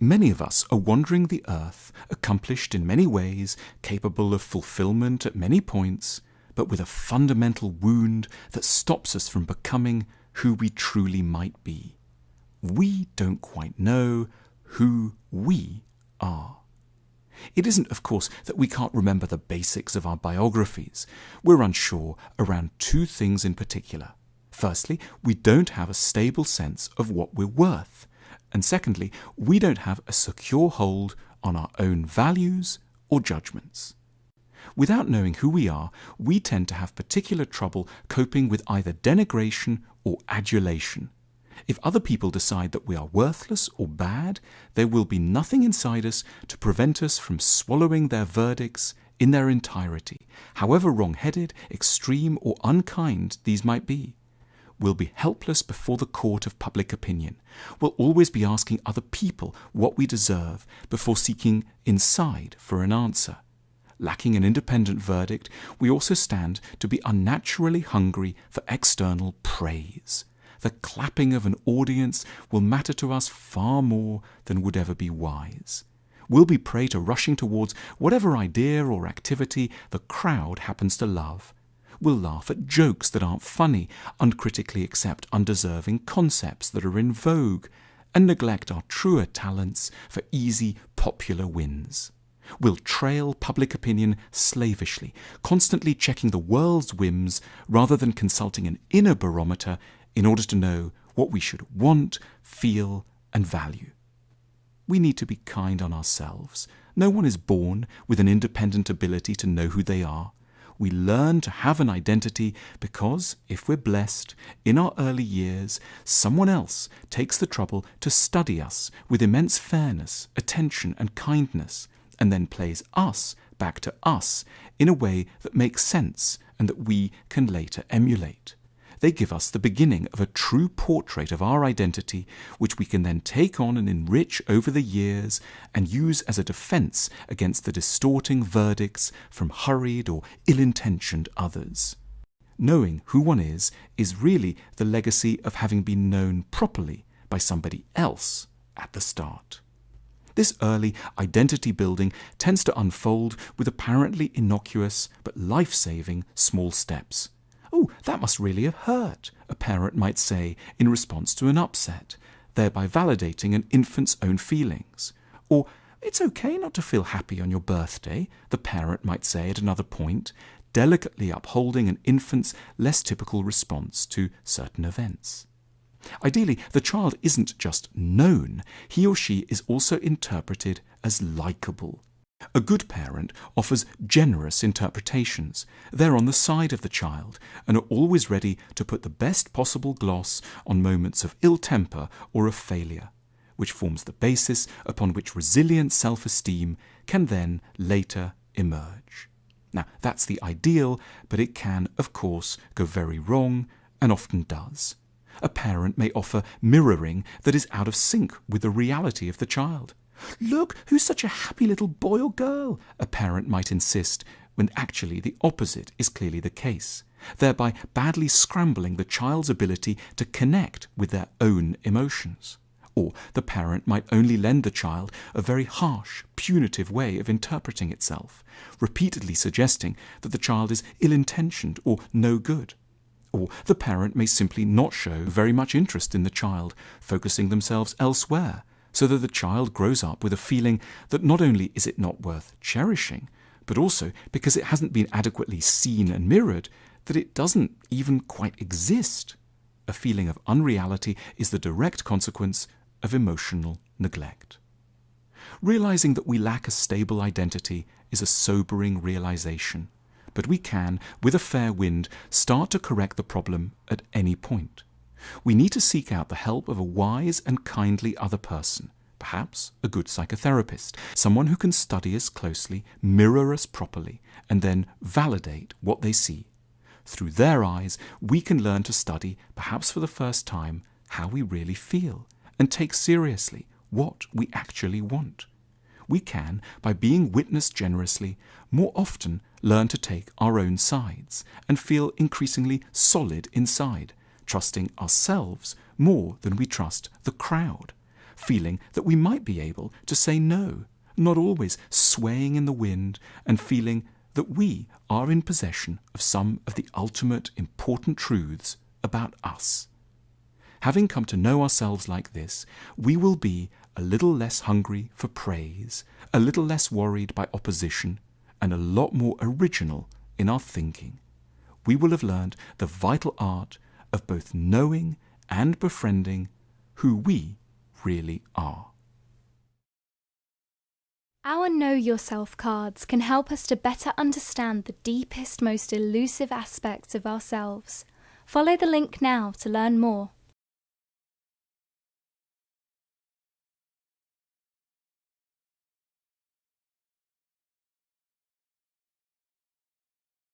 Many of us are wandering the earth, accomplished in many ways, capable of fulfillment at many points, but with a fundamental wound that stops us from becoming who we truly might be. We don't quite know who we are. It isn't, of course, that we can't remember the basics of our biographies. We're unsure around two things in particular. Firstly, we don't have a stable sense of what we're worth. And secondly, we don't have a secure hold on our own values or judgments. Without knowing who we are, we tend to have particular trouble coping with either denigration or adulation. If other people decide that we are worthless or bad, there will be nothing inside us to prevent us from swallowing their verdicts in their entirety, however wrong-headed, extreme or unkind these might be. We'll be helpless before the court of public opinion. We'll always be asking other people what we deserve before seeking inside for an answer. Lacking an independent verdict, we also stand to be unnaturally hungry for external praise. The clapping of an audience will matter to us far more than would ever be wise. We'll be prey to rushing towards whatever idea or activity the crowd happens to love. We'll laugh at jokes that aren't funny, uncritically accept undeserving concepts that are in vogue, and neglect our truer talents for easy, popular wins. We'll trail public opinion slavishly, constantly checking the world's whims rather than consulting an inner barometer in order to know what we should want, feel, and value. We need to be kind on ourselves. No one is born with an independent ability to know who they are. We learn to have an identity because, if we're blessed, in our early years, someone else takes the trouble to study us with immense fairness, attention, and kindness, and then plays us back to us in a way that makes sense and that we can later emulate. They give us the beginning of a true portrait of our identity, which we can then take on and enrich over the years and use as a defense against the distorting verdicts from hurried or ill-intentioned others. Knowing who one is really the legacy of having been known properly by somebody else at the start. This early identity building tends to unfold with apparently innocuous but life-saving small steps. "Oh, that must really have hurt," a parent might say in response to an upset, thereby validating an infant's own feelings. Or, "It's okay not to feel happy on your birthday," the parent might say at another point, delicately upholding an infant's less typical response to certain events. Ideally, the child isn't just known, he or she is also interpreted as likable. A good parent offers generous interpretations. They're on the side of the child and are always ready to put the best possible gloss on moments of ill temper or of failure, which forms the basis upon which resilient self-esteem can then later emerge. Now, that's the ideal, but it can, of course, go very wrong, and often does. A parent may offer mirroring that is out of sync with the reality of the child. "Look, who's such a happy little boy or girl?" a parent might insist, when actually the opposite is clearly the case, thereby badly scrambling the child's ability to connect with their own emotions. Or the parent might only lend the child a very harsh, punitive way of interpreting itself, repeatedly suggesting that the child is ill-intentioned or no good. Or the parent may simply not show very much interest in the child, focusing themselves elsewhere, so that the child grows up with a feeling that not only is it not worth cherishing, but also because it hasn't been adequately seen and mirrored, that it doesn't even quite exist. A feeling of unreality is the direct consequence of emotional neglect. Realizing that we lack a stable identity is a sobering realization, but we can, with a fair wind, start to correct the problem at any point. We need to seek out the help of a wise and kindly other person, perhaps a good psychotherapist, someone who can study us closely, mirror us properly, and then validate what they see. Through their eyes, we can learn to study, perhaps for the first time, how we really feel, and take seriously what we actually want. We can, by being witnessed generously, more often learn to take our own sides and feel increasingly solid inside, trusting ourselves more than we trust the crowd, feeling that we might be able to say no, not always swaying in the wind, and feeling that we are in possession of some of the ultimate important truths about us. Having come to know ourselves like this, we will be a little less hungry for praise, a little less worried by opposition, and a lot more original in our thinking. We will have learned the vital art of both knowing and befriending who we really are. Our Know Yourself cards can help us to better understand the deepest, most elusive aspects of ourselves. Follow the link now to learn more.